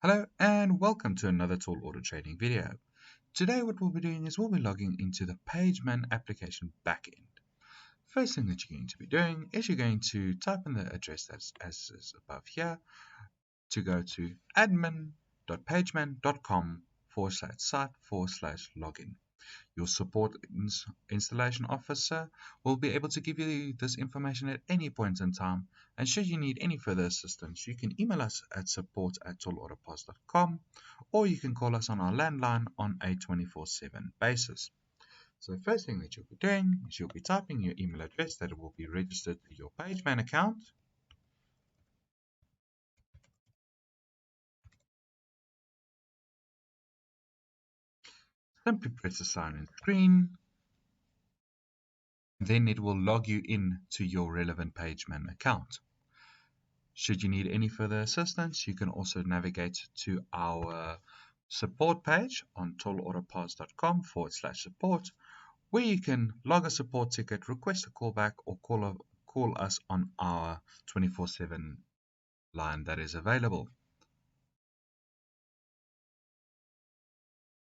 Hello and welcome to another tool auto trading video. Today what we'll be doing is we'll be logging into the PageMan application backend. First thing that you're going to be doing is you're going to type in the address that's as is above here to go to admin.pageman.com/site/login. Your support installation officer will be able to give you this information at any point in time, and should you need any further assistance, you can email us at support@toolautopos.com, or you can call us on our landline on a 24/7 basis. So the first thing that you'll be doing is you'll be typing your email address that will be registered to your PageMan account. Simply press the sign in screen. Then it will log you in to your relevant PageMan account. Should you need any further assistance, you can also navigate to our support page on toolautopos.com/support, where you can log a support ticket, request a callback, or call us on our 24/7 line that is available.